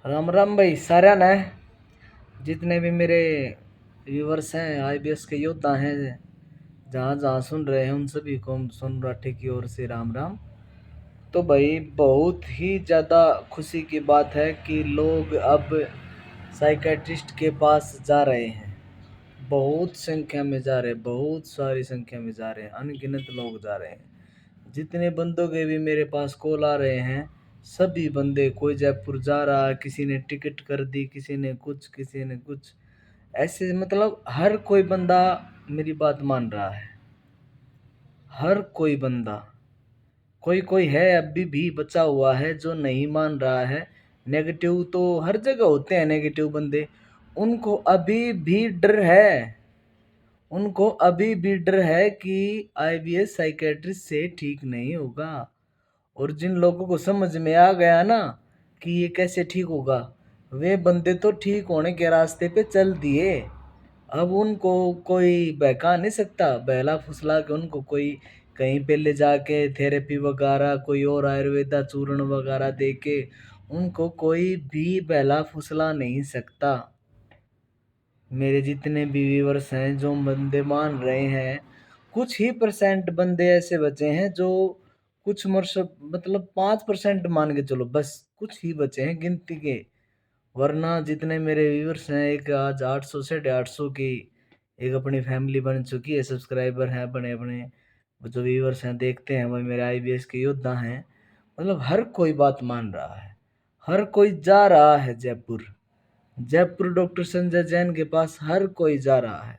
राम राम भाई सारा ने जितने भी मेरे व्यूवर्स हैं आईबीएस के योद्धा हैं जहाँ जहाँ सुन रहे हैं उन सभी को सुन राठे की ओर से राम राम। तो भाई बहुत ही ज़्यादा खुशी की बात है कि लोग अब साइकेट्रिस्ट के पास जा रहे हैं। बहुत संख्या में जा रहे हैं, बहुत सारी संख्या में जा रहे हैं, अनगिनत लोग जा रहे हैं। जितने बंदों के भी मेरे पास कॉल आ रहे हैं सभी बंदे, कोई जयपुर जा रहा है, किसी ने टिकट कर दी, किसी ने कुछ, किसी ने कुछ, ऐसे मतलब हर कोई बंदा मेरी बात मान रहा है। हर कोई बंदा, कोई कोई है अभी भी बचा हुआ है जो नहीं मान रहा है। नेगेटिव तो हर जगह होते हैं, नेगेटिव बंदे, उनको अभी भी डर है। उनको अभी भी डर है कि आईबीएस साइकेट्रिस्ट से ठीक नहीं होगा। और जिन लोगों को समझ में आ गया ना कि ये कैसे ठीक होगा, वे बंदे तो ठीक होने के रास्ते पे चल दिए। अब उनको कोई बहका नहीं सकता, बहला फुसला के उनको कोई कहीं पे ले जाके थेरेपी वगैरह, कोई और आयुर्वेदा चूर्ण वगैरह दे के उनको कोई भी बहला फुसला नहीं सकता। मेरे जितने भी व्यूवर्स हैं जो बंदे मान रहे हैं, कुछ ही परसेंट बंदे ऐसे बचे हैं जो कुछ वर्ष, मतलब 5% मान के चलो, बस कुछ ही बचे हैं गिनती के। वरना जितने मेरे व्यूवर्स हैं, एक आज 800 से 850 की एक अपनी फैमिली बन चुकी है, सब्सक्राइबर हैं अपने अपने, वो जो व्यूवर्स हैं देखते हैं, वही मेरे आईबीएस के योद्धा हैं। मतलब हर कोई बात मान रहा है, हर कोई जा रहा है जयपुर। जयपुर डॉक्टर संजय जैन के पास हर कोई जा रहा है।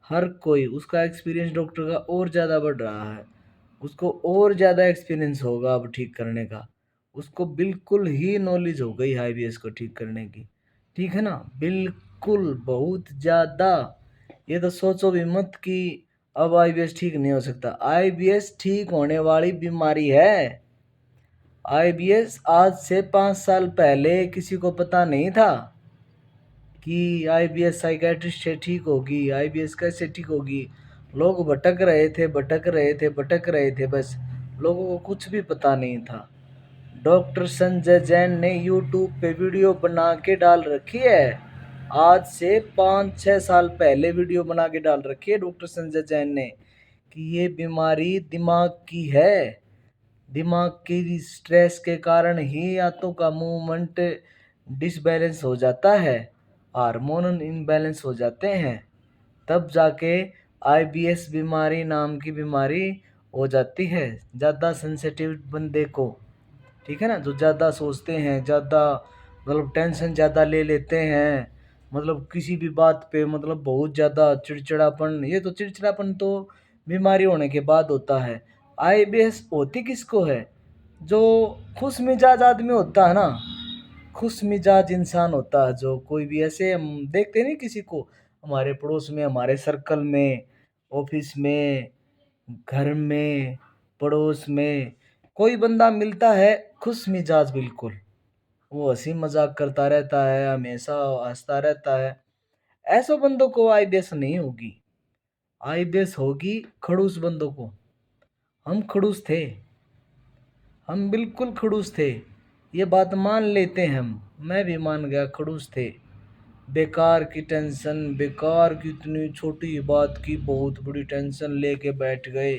हर कोई, उसका एक्सपीरियंस डॉक्टर का और ज़्यादा बढ़ रहा है, उसको और ज़्यादा एक्सपीरियंस होगा अब ठीक करने का। उसको बिल्कुल ही नॉलेज हो गई आईबीएस को ठीक करने की। ठीक है ना, बिल्कुल बहुत ज़्यादा। ये तो सोचो भी मत कि अब आईबीएस ठीक नहीं हो सकता। आईबीएस ठीक होने वाली बीमारी है। आईबीएस आज से 5 साल पहले किसी को पता नहीं था कि आईबीएस साइकेट्रिस्ट से ठीक होगी, आईबीएस कैसे ठीक होगी। लोग भटक रहे थे, भटक रहे थे, भटक रहे थे, बस लोगों को कुछ भी पता नहीं था। डॉक्टर संजय जैन ने यूट्यूब पे वीडियो बना के डाल रखी है। आज से 5-6 साल पहले वीडियो बना के डाल रखी है डॉक्टर संजय जैन ने कि ये बीमारी दिमाग की है। दिमाग की स्ट्रेस के कारण ही आंतों का मूवमेंट डिसबैलेंस हो जाता है, हार्मोनल इम्बैलेंस हो जाते हैं, तब जाके आईबीएस बीमारी नाम की बीमारी हो जाती है ज़्यादा सेंसिटिव बंदे को। ठीक है ना, जो ज़्यादा सोचते हैं, ज़्यादा मतलब टेंशन ज़्यादा ले लेते हैं, मतलब किसी भी बात पे मतलब बहुत ज़्यादा चिड़चिड़ापन, ये तो चिड़चिड़ापन तो बीमारी होने के बाद होता है। आईबीएस होती किसको है? जो खुश मिजाज आदमी होता है ना, खुश मिजाज इंसान होता है, जो कोई भी, ऐसे हम देखते नहीं किसी को हमारे पड़ोस में, हमारे सर्कल में, ऑफिस में, घर में, पड़ोस में कोई बंदा मिलता है खुश मिजाज बिल्कुल, वो हंसी मजाक करता रहता है, हमेशा हंसता रहता है, ऐसे बंदों को आईबीएस नहीं होगी। आईबीएस होगी खड़ूस बंदों को। हम खड़ूस थे, हम बिल्कुल खड़ूस थे, ये बात मान लेते हैं हम। मैं भी मान गया खड़ूस थे। बेकार की टेंशन, बेकार की इतनी छोटी बात की बहुत बड़ी टेंशन लेके बैठ गए,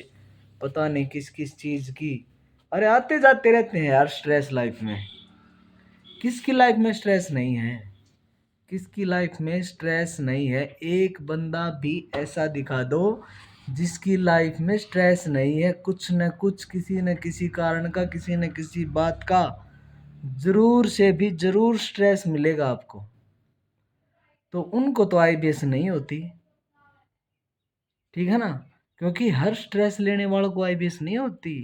पता नहीं किस किस चीज़ की। अरे आते जाते रहते हैं यार स्ट्रेस लाइफ में। किसकी लाइफ में स्ट्रेस नहीं है? किसकी लाइफ में स्ट्रेस नहीं है? एक बंदा भी ऐसा दिखा दो जिसकी लाइफ में स्ट्रेस नहीं है। कुछ न कुछ, किसी न किसी कारण का, किसी न किसी बात का जरूर से भी जरूर स्ट्रेस मिलेगा आपको। तो उनको तो आईबीएस नहीं होती। ठीक है ना, क्योंकि हर स्ट्रेस लेने वालों को आईबीएस नहीं होती।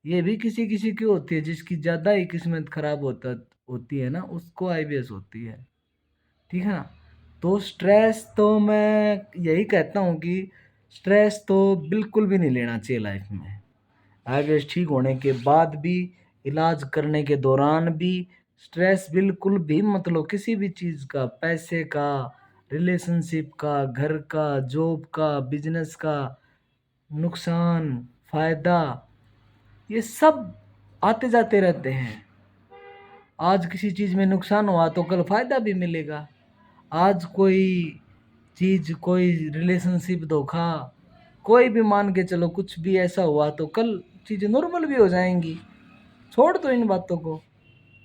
ये भी किसी किसी की होती है, जिसकी ज़्यादा ही किस्मत खराब होती है ना, उसको आईबीएस होती है। ठीक है ना, तो स्ट्रेस तो मैं यही कहता हूँ कि स्ट्रेस तो बिल्कुल भी नहीं लेना चाहिए लाइफ में। आईबीएस ठीक होने के बाद भी, इलाज करने के दौरान भी स्ट्रेस बिल्कुल भी मत लो, किसी भी चीज़ का, पैसे का, रिलेशनशिप का, घर का, जॉब का, बिजनेस का, नुकसान, फायदा, ये सब आते जाते रहते हैं। आज किसी चीज़ में नुकसान हुआ तो कल फायदा भी मिलेगा। आज कोई चीज़, कोई रिलेशनशिप धोखा, कोई भी मान के चलो कुछ भी ऐसा हुआ तो कल चीज़ें नॉर्मल भी हो जाएंगी। छोड़ दो इन बातों को,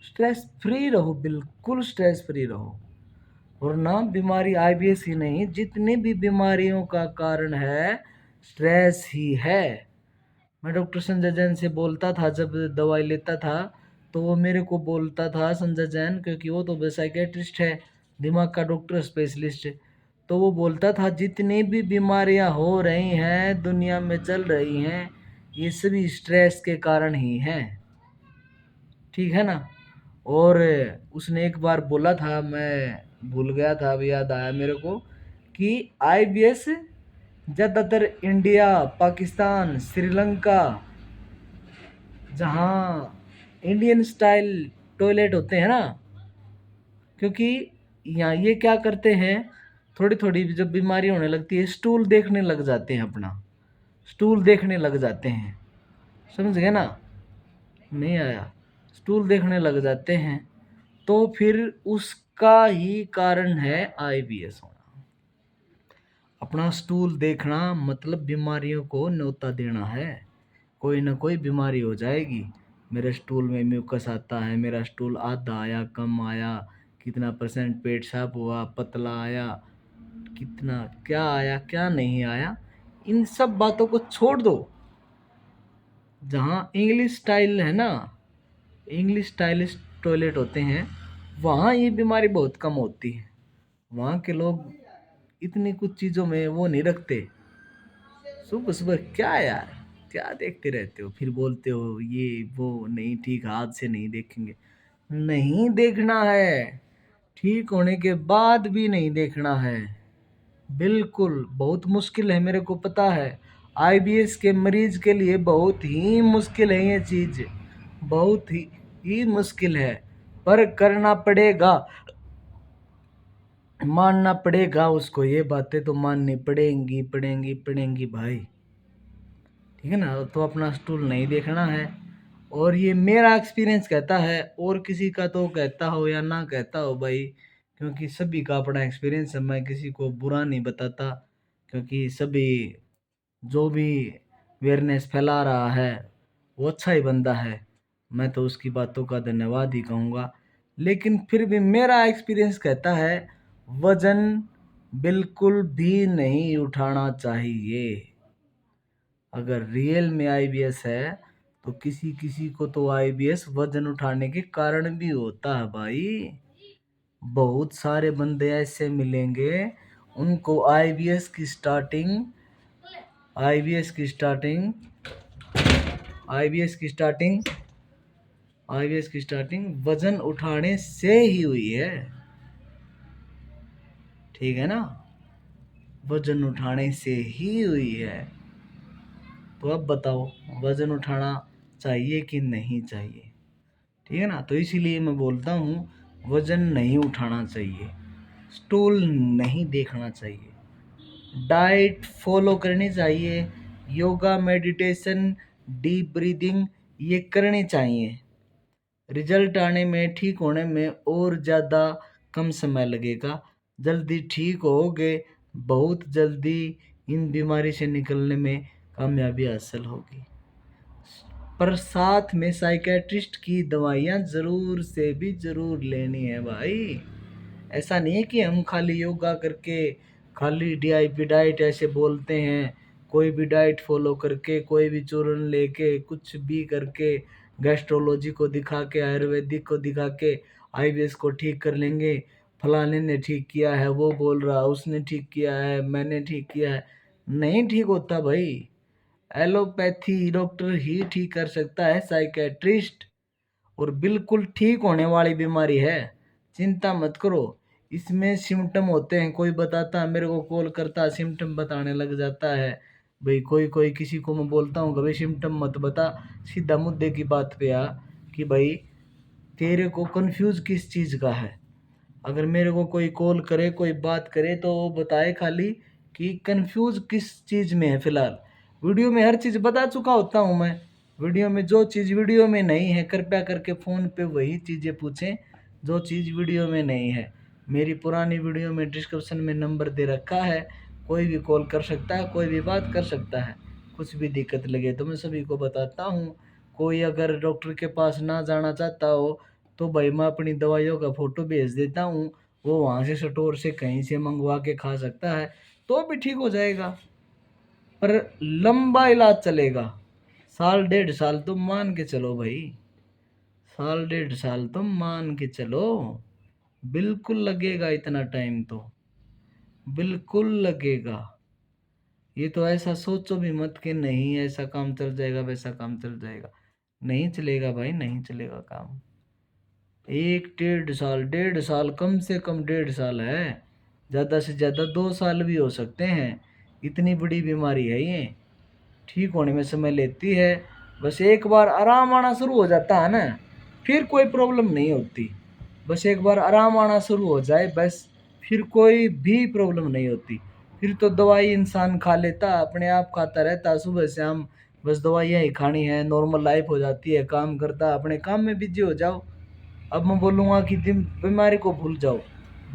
स्ट्रेस फ्री रहो, बिल्कुल स्ट्रेस फ्री रहो। और ना बीमारी आईबीएस ही नहीं, जितनी भी बीमारियों का कारण है स्ट्रेस ही है। मैं डॉक्टर संजय जैन से बोलता था, जब दवाई लेता था तो वो मेरे को बोलता था, संजय जैन, क्योंकि वो तो साइकेट्रिस्ट है, दिमाग का डॉक्टर स्पेशलिस्ट है, तो वो बोलता था जितनी भी बीमारियां हो रही हैं दुनिया में चल रही हैं ये सभी स्ट्रेस के कारण ही हैं। ठीक है ना। और उसने एक बार बोला था, मैं भूल गया था, अभी याद आया मेरे को, कि आईबीएस ज़्यादातर इंडिया, पाकिस्तान, श्रीलंका, जहाँ इंडियन स्टाइल टॉयलेट होते हैं ना, क्योंकि यहाँ ये क्या करते हैं, थोड़ी थोड़ी जब बीमारी होने लगती है स्टूल देखने लग जाते हैं, अपना स्टूल देखने लग जाते हैं, समझ गए ना, नहीं आया, स्टूल देखने लग जाते हैं, तो फिर उसका ही कारण है आईबीएस होना। अपना स्टूल देखना मतलब बीमारियों को न्योता देना है, कोई ना कोई बीमारी हो जाएगी। मेरे स्टूल में म्यूकस आता है, मेरा स्टूल आधा आया, कम आया, कितना परसेंट पेट साफ हुआ, पतला आया, कितना क्या आया क्या नहीं आया, इन सब बातों को छोड़ दो। जहाँ इंग्लिश स्टाइल है ना, इंग्लिश स्टाइलिश टॉयलेट होते हैं, वहाँ ये बीमारी बहुत कम होती है। वहाँ के लोग इतनी कुछ चीज़ों में वो नहीं रखते। सुबह सुबह क्या यार, क्या देखते रहते हो, फिर बोलते हो ये वो नहीं ठीक, हाथ से नहीं देखेंगे। नहीं देखना है, ठीक होने के बाद भी नहीं देखना है, बिल्कुल। बहुत मुश्किल है, मेरे को पता है, आईबीएस के मरीज के लिए बहुत ही मुश्किल है ये चीज़, बहुत ही मुश्किल है, पर करना पड़ेगा, मानना पड़ेगा उसको, ये बातें तो माननी पड़ेंगी पड़ेंगी पड़ेंगी भाई। ठीक है ना। तो अपना स्टूल नहीं देखना है, और ये मेरा एक्सपीरियंस कहता है, और किसी का तो कहता हो या ना कहता हो भाई, क्योंकि सभी का अपना एक्सपीरियंस है, मैं किसी को बुरा नहीं बताता, क्योंकि सभी जो भी अवेयरनेस फैला रहा है वो अच्छा ही बंदा है, मैं तो उसकी बातों का धन्यवाद ही कहूँगा। लेकिन फिर भी मेरा एक्सपीरियंस कहता है वज़न बिल्कुल भी नहीं उठाना चाहिए। अगर रियल में आईबीएस है तो किसी किसी को तो आईबीएस वजन उठाने के कारण भी होता है भाई। बहुत सारे बंदे ऐसे मिलेंगे उनको आईबीएस की स्टार्टिंग आईबीएस की स्टार्टिंग आईबीएस की स्टार्टिंग वजन उठाने से ही हुई है। ठीक है ना, वजन उठाने से ही हुई है। तो अब बताओ वजन उठाना चाहिए कि नहीं चाहिए। ठीक है ना, तो इसीलिए मैं बोलता हूँ वजन नहीं उठाना चाहिए, स्टूल नहीं देखना चाहिए, डाइट फॉलो करनी चाहिए, योगा, मेडिटेशन, डीप ब्रीदिंग ये करनी चाहिए। रिजल्ट आने में, ठीक होने में और ज़्यादा कम समय लगेगा, जल्दी ठीक होगे, बहुत जल्दी इन बीमारी से निकलने में कामयाबी हासिल होगी। पर साथ में साइकेट्रिस्ट की दवाइयाँ ज़रूर से भी ज़रूर लेनी है भाई। ऐसा नहीं है कि हम खाली योगा करके, खाली डीआईपी डाइट ऐसे बोलते हैं, कोई भी डाइट फॉलो करके, कोई भी चूरन लेके, कुछ भी करके, गैस्ट्रोलॉजी को दिखा के, आयुर्वेदिक को दिखा के आईबीएस को ठीक कर लेंगे। फलाने ने ठीक किया है, वो बोल रहा, उसने ठीक किया है, मैंने ठीक किया है, नहीं ठीक होता भाई। एलोपैथी डॉक्टर ही ठीक कर सकता है, साइकेट्रिस्ट, और बिल्कुल ठीक होने वाली बीमारी है, चिंता मत करो। इसमें सिम्टम होते हैं, कोई बताता है, मेरे को कॉल करता है, सिम्टम बताने लग जाता है भाई। कोई कोई किसी को मैं बोलता हूँ भाई सिम्टम मत बता, सीधा मुद्दे की बात पे आ कि भाई तेरे को कंफ्यूज किस चीज़ का है। अगर मेरे को कोई कॉल करे, कोई बात करे, तो वो बताए खाली कि कंफ्यूज किस चीज़ में है। फ़िलहाल वीडियो में हर चीज़ बता चुका होता हूँ मैं, वीडियो में जो चीज़ वीडियो में नहीं है कृपया करके फ़ोन पे वही चीज़ें पूछें जो चीज़ वीडियो में नहीं है। मेरी पुरानी वीडियो में डिस्क्रिप्शन में नंबर दे रखा है, कोई भी कॉल कर सकता है, कोई भी बात कर सकता है। कुछ भी दिक्कत लगे तो मैं सभी को बताता हूँ। कोई अगर डॉक्टर के पास ना जाना चाहता हो तो भाई मैं अपनी दवाइयों का फ़ोटो भेज देता हूँ, वो वहाँ से स्टोर से कहीं से मंगवा के खा सकता है तो भी ठीक हो जाएगा। पर लंबा इलाज चलेगा, साल डेढ़ साल तो मान के चलो भाई, साल डेढ़ साल तो मान के चलो, बिल्कुल लगेगा इतना टाइम तो, बिल्कुल लगेगा। ये तो ऐसा सोचो भी मत कि नहीं ऐसा काम चल जाएगा वैसा काम चल जाएगा, नहीं चलेगा भाई, नहीं चलेगा काम। एक डेढ़ साल कम से कम, डेढ़ साल है, ज़्यादा से ज़्यादा 2 साल भी हो सकते हैं। इतनी बड़ी बीमारी है ये, ठीक होने में समय लेती है। बस एक बार आराम आना शुरू हो जाता है ना, फिर कोई प्रॉब्लम नहीं होती। बस एक बार आराम आना शुरू हो जाए बस, फिर कोई भी प्रॉब्लम नहीं होती। फिर तो दवाई इंसान खा लेता, अपने आप खाता रहता सुबह शाम, बस दवाइयाँ ही खानी है, नॉर्मल लाइफ हो जाती है, काम करता अपने काम में बिजी हो जाओ। अब मैं बोलूँगा कि बीमारी को भूल जाओ,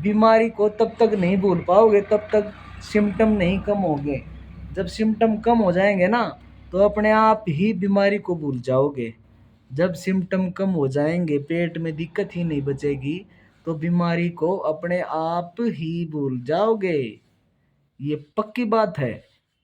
बीमारी को तब तक नहीं भूल पाओगे तब तक सिम्टम नहीं कम होंगे। जब सिम्टम कम हो जाएंगे ना तो अपने आप ही बीमारी को भूल जाओगे। जब सिम्टम कम हो जाएंगे, पेट में दिक्कत ही नहीं बचेगी, तो बीमारी को अपने आप ही भूल जाओगे। ये पक्की बात है,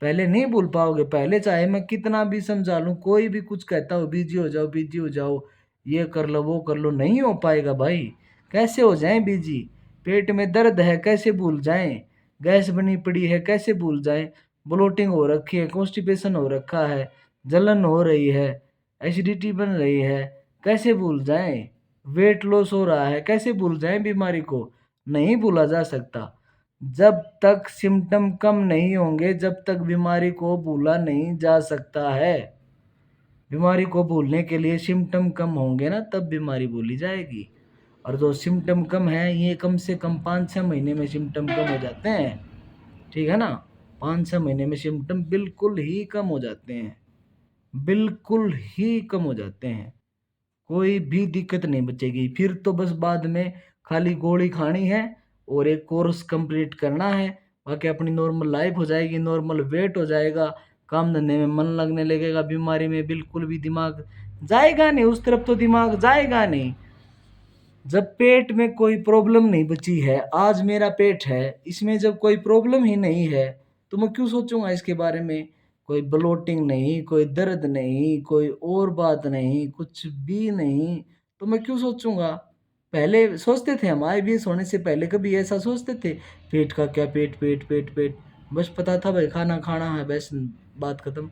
पहले नहीं भूल पाओगे। पहले चाहे मैं कितना भी समझा लूँ, कोई भी कुछ कहता हो बिजी हो जाओ बिजी हो जाओ, ये कर लो वो कर लो, नहीं हो पाएगा भाई। कैसे हो जाएं बिजी? पेट में दर्द है कैसे भूल जाएं? गैस बनी पड़ी है कैसे भूल जाएं? ब्लोटिंग हो रखी है, कॉन्स्टिपेशन हो रखा है, जलन हो रही है, एसिडिटी बन रही है, कैसे भूल जाएं? वेट लॉस हो रहा है कैसे भूल जाएं बीमारी को? नहीं भूला जा सकता। जब तक सिम्टम कम नहीं होंगे जब तक बीमारी को भूला नहीं जा सकता है। बीमारी को भूलने के लिए सिम्टम कम होंगे ना तब बीमारी भूली जाएगी। और जो सिम्टम कम है ये कम से कम 5-6 महीने में सिम्टम कम हो जाते हैं, ठीक है ना। 5-6 महीने में सिम्टम बिल्कुल ही कम हो जाते हैं, बिल्कुल ही कम हो जाते हैं, कोई भी दिक्कत नहीं बचेगी। फिर तो बस बाद में खाली गोली खानी है और एक कोर्स कंप्लीट करना है, बाकी अपनी नॉर्मल लाइफ हो जाएगी, नॉर्मल वेट हो जाएगा, काम धंधे में मन लगने लगेगा, बीमारी में बिल्कुल भी दिमाग जाएगा नहीं, उस तरफ तो दिमाग जाएगा नहीं। जब पेट में कोई प्रॉब्लम नहीं बची है, आज मेरा पेट है, इसमें जब कोई प्रॉब्लम ही नहीं है तो मैं क्यों सोचूंगा इसके बारे में? कोई ब्लोटिंग नहीं, कोई दर्द नहीं, कोई और बात नहीं, कुछ भी नहीं, तो मैं क्यों सोचूंगा? पहले सोचते थे हम, आईबीएस होने से पहले कभी ऐसा सोचते थे? पेट का क्या, पेट पेट पेट पेट, बस पता था भाई खाना खाना है, बस बात खत्म।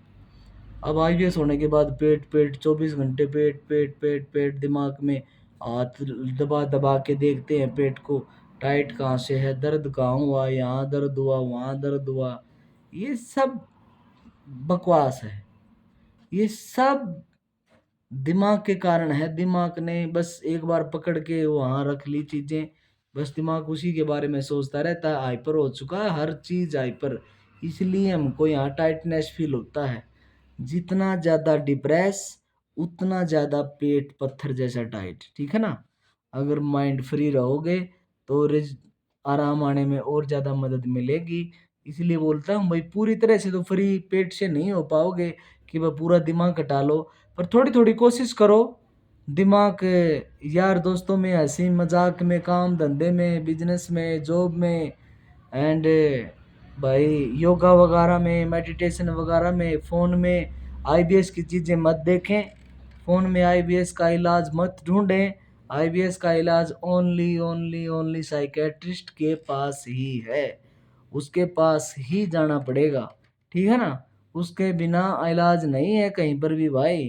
अब आईबीएस होने के बाद पेट पेट 24 घंटे पेट पेट पेट पेट, दिमाग में हाथ दबा दबा के देखते हैं पेट को, टाइट कहाँ से है, दर्द कहाँ हुआ, यहाँ दर्द हुआ वहाँ दर्द हुआ। ये सब बकवास है, ये सब दिमाग के कारण है। दिमाग ने बस एक बार पकड़ के वहाँ रख ली चीज़ें, बस दिमाग उसी के बारे में सोचता रहता है, हाइपर हो चुका है, हर चीज़ हाइपर। इसलिए हमको यहाँ टाइटनेस फील होता है। जितना ज़्यादा डिप्रेस उतना ज़्यादा पेट पत्थर जैसा टाइट, ठीक है ना। अगर माइंड फ्री रहोगे तो आराम आने में और ज़्यादा मदद मिलेगी। इसलिए बोलता हूँ भाई, पूरी तरह से तो फ्री पेट से नहीं हो पाओगे कि वह पूरा दिमाग हटा लो, पर थोड़ी थोड़ी कोशिश करो। दिमाग यार दोस्तों में, हंसी मजाक में, काम धंधे में, बिजनेस में, जॉब में, एंड भाई योगा वगैरह में, मेडिटेशन वगैरह में, फ़ोन में आईबीएस की चीज़ें मत देखें, फ़ोन में आईबीएस का इलाज मत ढूंढें। आईबीएस का इलाज ओनली ओनली ओनली साइकेट्रिस्ट के पास ही है, उसके पास ही जाना पड़ेगा, ठीक है ना। उसके बिना इलाज नहीं है कहीं पर भी भाई,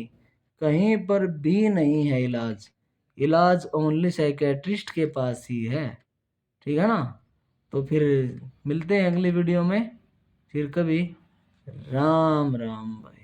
कहीं पर भी नहीं है इलाज। इलाज ओनली साइकेट्रिस्ट के पास ही है, ठीक है ना। तो फिर मिलते हैं अगली वीडियो में, फिर कभी। राम राम भाई।